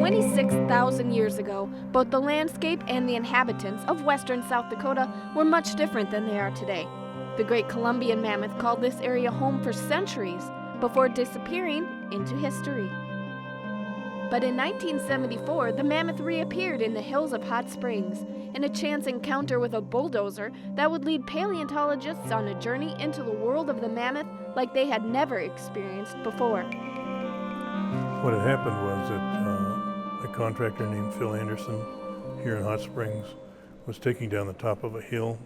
26,000 years ago, both the landscape and the inhabitants of western South Dakota were much different than they are today. The Great Columbian Mammoth called this area home for centuries before disappearing into history. But in 1974, the mammoth reappeared in the hills of Hot Springs in a chance encounter with a bulldozer that would lead paleontologists on a journey into the world of the mammoth like they had never experienced before. What had happened was that a contractor named Phil Anderson here in Hot Springs was taking down the top of a hill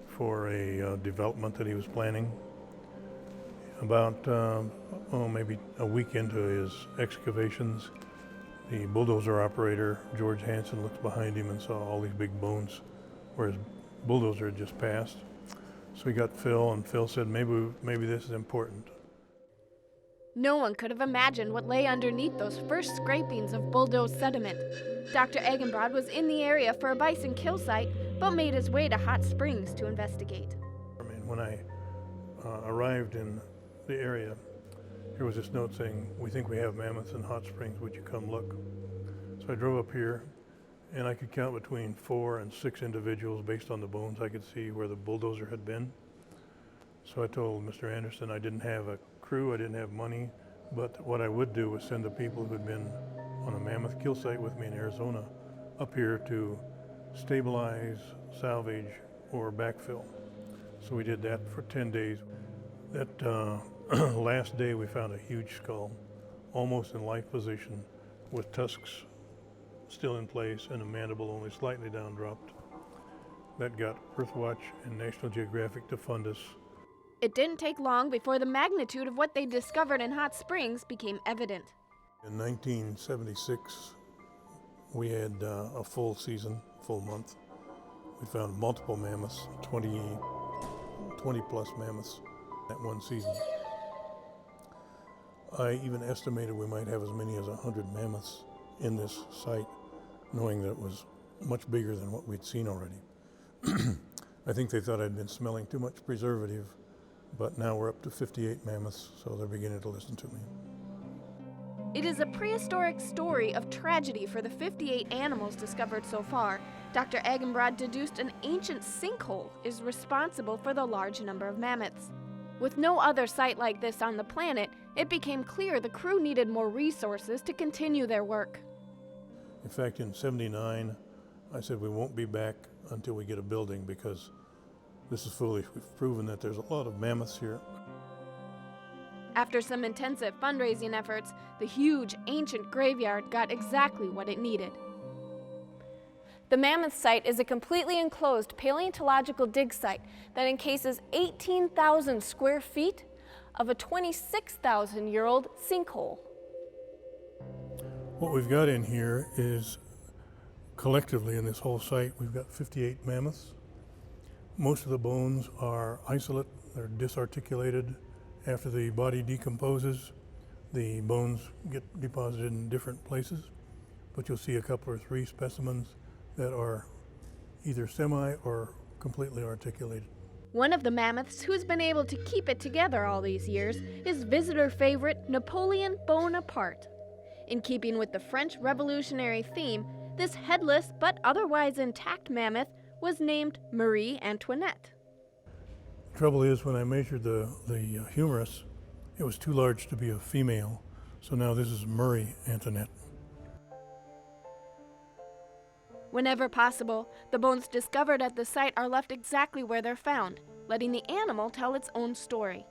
for a development that he was planning. About maybe a week into his excavations, the bulldozer operator, George Hanson, looked behind him and saw all these big bones where his bulldozer had just passed. So he got Phil, and Phil said, maybe this is important. No one could have imagined what lay underneath those first scrapings of bulldozed sediment. Dr. Egenbrod was in the area for a bison kill site, but made his way to Hot Springs to investigate. When I arrived in the area, there was this note saying, "We think we have mammoths in Hot Springs, would you come look?" So I drove up here, and I could count between 4 and 6 individuals based on the bones. I could see where the bulldozer had been. So I told Mr. Anderson I didn't have a crew, I didn't have money, but what I would do was send the people who had been on a mammoth kill site with me in Arizona up here to stabilize, salvage, or backfill. So we did that for 10 days. That last day we found a huge skull, almost in life position, with tusks still in place and a mandible only slightly down dropped. That got Earthwatch and National Geographic to fund us. It didn't take long before the magnitude of what they discovered in Hot Springs became evident. In 1976, we had a full season, full month. We found multiple mammoths, 20 plus mammoths that one season. I even estimated we might have as many as 100 mammoths in this site, knowing that it was much bigger than what we'd seen already. I think they thought I'd been smelling too much preservative, but now we're up to 58 mammoths, so they're beginning to listen to me. It is a prehistoric story of tragedy for the 58 animals discovered so far. Dr. Egenbrod deduced an ancient sinkhole is responsible for the large number of mammoths. With no other site like this on the planet, it became clear the crew needed more resources to continue their work. In fact, in '79, I said we won't be back until we get a building because this is foolish. We've proven that there's a lot of mammoths here. After some intensive fundraising efforts, the huge ancient graveyard got exactly what it needed. The Mammoth Site is a completely enclosed paleontological dig site that encases 18,000 square feet of a 26,000-year-old sinkhole. What we've got in here is, collectively in this whole site, we've got 58 mammoths. Most of the bones are isolate, they're disarticulated. After the body decomposes, the bones get deposited in different places, but you'll see a couple or 3 specimens that are either semi or completely articulated. One of the mammoths who's been able to keep it together all these years is visitor favorite Napoleon Bonaparte. In keeping with the French Revolutionary theme, this headless but otherwise intact mammoth was named Marie Antoinette. The trouble is, when I measured the humerus, it was too large to be a female, so now this is Marie Antoinette. Whenever possible, the bones discovered at the site are left exactly where they're found, letting the animal tell its own story.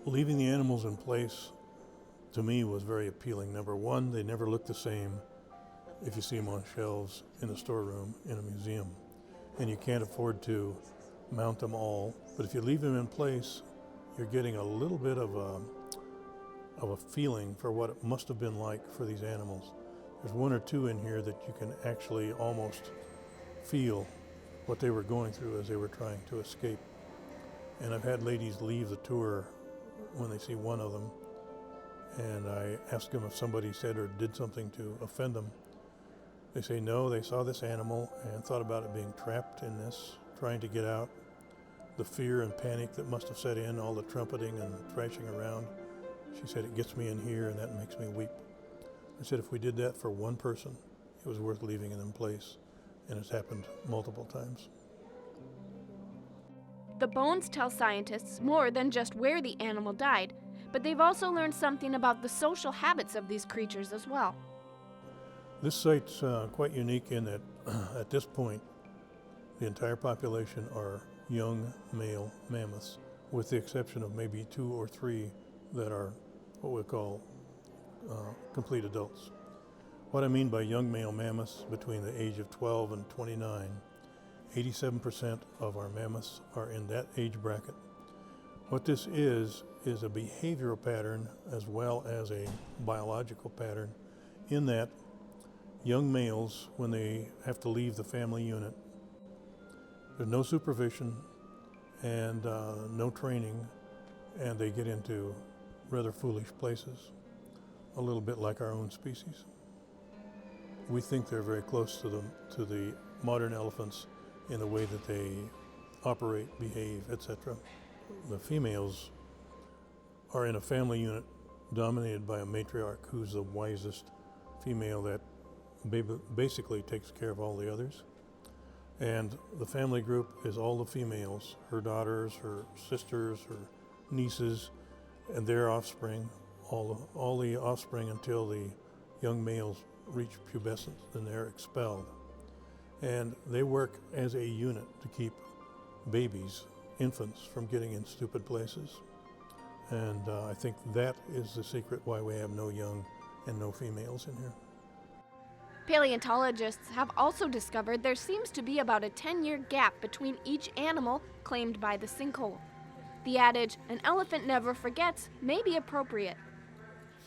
Leaving the animals in place, to me, was very appealing. Number one, they never look the same if you see them on shelves in a storeroom in a museum. And you can't afford to mount them all, but if you leave them in place, you're getting a little bit of a feeling for what it must have been like for these animals. There's 1 or 2 in here that you can actually almost feel what they were going through as they were trying to escape. And I've had ladies leave the tour when they see one of them, and I ask them if somebody said or did something to offend them. They say no, they saw this animal and thought about it being trapped in this, trying to get out. The fear and panic that must have set in, all the trumpeting and thrashing around. She said, it gets me in here and that makes me weep. I said if we did that for one person, it was worth leaving it in place, and it's happened multiple times. The bones tell scientists more than just where the animal died, but they've also learned something about the social habits of these creatures as well. This site's quite unique in that at this point, the entire population are young male mammoths, with the exception of maybe 2 or 3 that are what we call complete adults. What I mean by young male mammoths, between the age of 12 and 29, 87% of our mammoths are in that age bracket. What this is a behavioral pattern as well as a biological pattern, in that young males, when they have to leave the family unit, there's no supervision and no training, and they get into rather foolish places, a little bit like our own species. We think they're very close to the modern elephants in the way that they operate, behave, etc. The females are in a family unit dominated by a matriarch who's the wisest female that basically takes care of all the others. And the family group is all the females, her daughters, her sisters, her nieces, and their offspring, all the offspring until the young males reach pubescence, and they're expelled. And they work as a unit to keep babies, infants, from getting in stupid places. And I think that is the secret why we have no young and no females in here. Paleontologists have also discovered there seems to be about a 10-year gap between each animal claimed by the sinkhole. The adage, "an elephant never forgets," may be appropriate.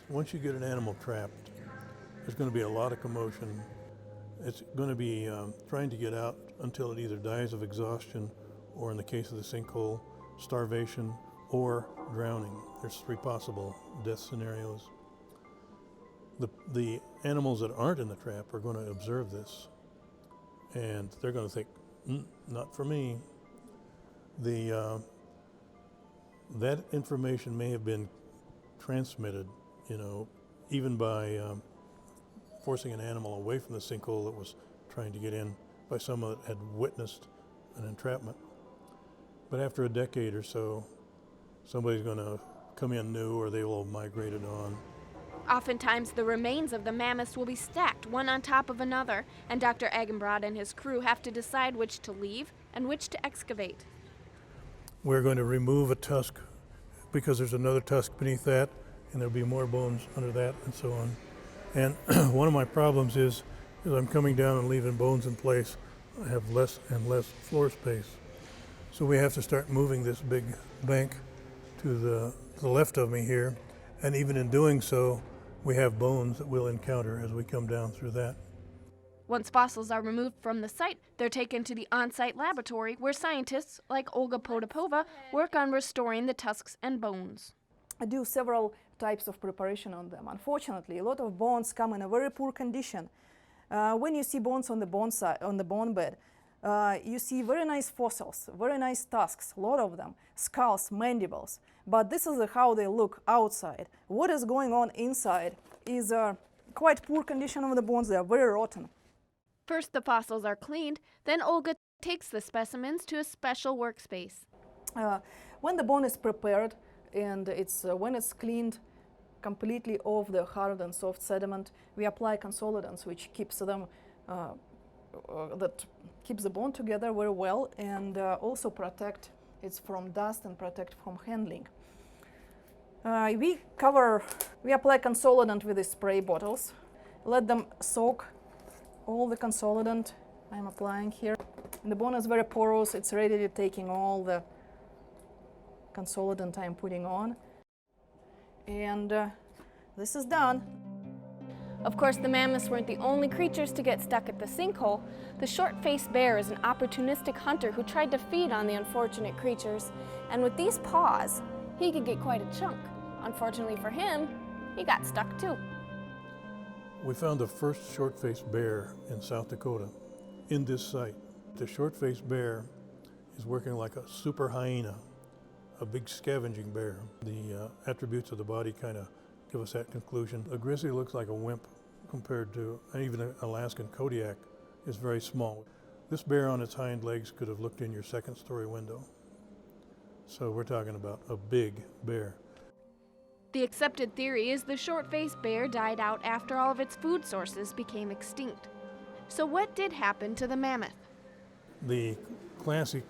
Once you get an animal trapped, there's going to be a lot of commotion. It's going to be trying to get out until it either dies of exhaustion, or in the case of the sinkhole, starvation or drowning. There's 3 possible death scenarios. The animals that aren't in the trap are going to observe this, and they're going to think, not for me. That information may have been transmitted, even by forcing an animal away from the sinkhole that was trying to get in, by someone that had witnessed an entrapment. But after a decade or so, somebody's going to come in new, or they will have migrated on. Oftentimes, the remains of the mammoths will be stacked one on top of another, and Dr. Agenbrod and his crew have to decide which to leave and which to excavate. We're going to remove a tusk because there's another tusk beneath that, and there'll be more bones under that, and so on. And one of my problems is I'm coming down and leaving bones in place, I have less and less floor space. So we have to start moving this big bank to the left of me here, and even in doing so, we have bones that we'll encounter as we come down through that. Once fossils are removed from the site, they're taken to the on-site laboratory where scientists like Olga Potapova work on restoring the tusks and bones. I do several types of preparation on them. Unfortunately, a lot of bones come in a very poor condition. When you see bones on the bone bed, you see very nice fossils, very nice tusks, a lot of them, skulls, mandibles. But this is how they look outside. What is going on inside is quite poor condition of the bones. They are very rotten. First, the fossils are cleaned, then Olga takes the specimens to a special workspace. When the bone is prepared and when it's cleaned completely off the hard and soft sediment, we apply consolidants, which keeps them that keeps the bone together very well, and also protect it from dust and protect from handling. We apply consolidant with these spray bottles, let them soak all the consolidant I'm applying here. And the bone is very porous, it's ready to taking all the consolidant I'm putting on. And this is done. Of course, the mammoths weren't the only creatures to get stuck at the sinkhole. The short-faced bear is an opportunistic hunter who tried to feed on the unfortunate creatures, and with these paws, he could get quite a chunk. Unfortunately for him, he got stuck too. We found the first short-faced bear in South Dakota in this site. The short-faced bear is working like a super hyena, a big scavenging bear. The attributes of the body kind of give us that conclusion. A grizzly looks like a wimp compared to, and even an Alaskan Kodiak is very small. This bear on its hind legs could have looked in your second-story window. So we're talking about a big bear. The accepted theory is the short-faced bear died out after all of its food sources became extinct. So what did happen to the mammoth? The classic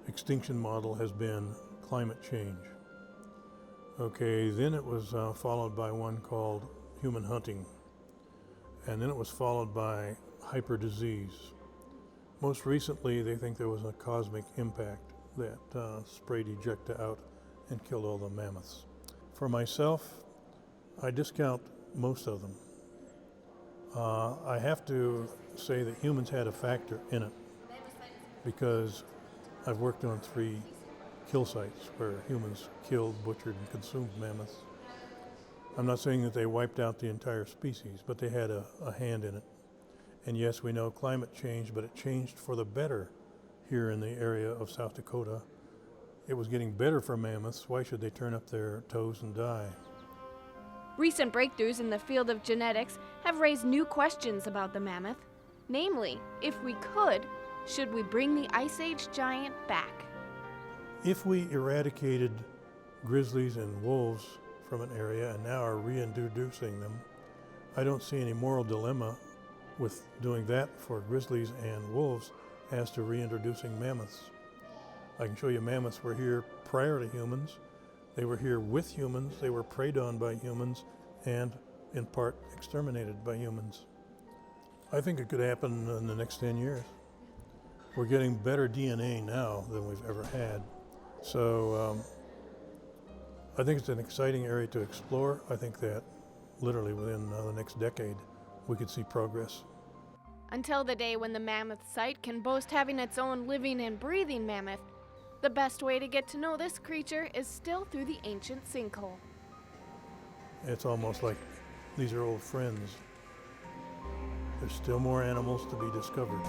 extinction model has been climate change. Okay, then it was followed by one called human hunting. And then it was followed by hyperdisease. Most recently, they think there was a cosmic impact that sprayed ejecta out and killed all the mammoths. For myself, I discount most of them. I have to say that humans had a factor in it because I've worked on 3 kill sites where humans killed, butchered, and consumed mammoths. I'm not saying that they wiped out the entire species, but they had a hand in it. And yes, we know climate changed, but it changed for the better here in the area of South Dakota. It was getting better for mammoths. Why should they turn up their toes and die? Recent breakthroughs in the field of genetics have raised new questions about the mammoth. Namely, if we could, should we bring the Ice Age giant back? If we eradicated grizzlies and wolves from an area and now are reintroducing them, I don't see any moral dilemma with doing that for grizzlies and wolves as to reintroducing mammoths. I can show you mammoths were here prior to humans. They were here with humans. They were preyed on by humans and in part exterminated by humans. I think it could happen in the next 10 years. We're getting better DNA now than we've ever had. So I think it's an exciting area to explore. I think that literally within the next decade, we could see progress. Until the day when the Mammoth Site can boast having its own living and breathing mammoth, the best way to get to know this creature is still through the ancient sinkhole. It's almost like these are old friends. There's still more animals to be discovered.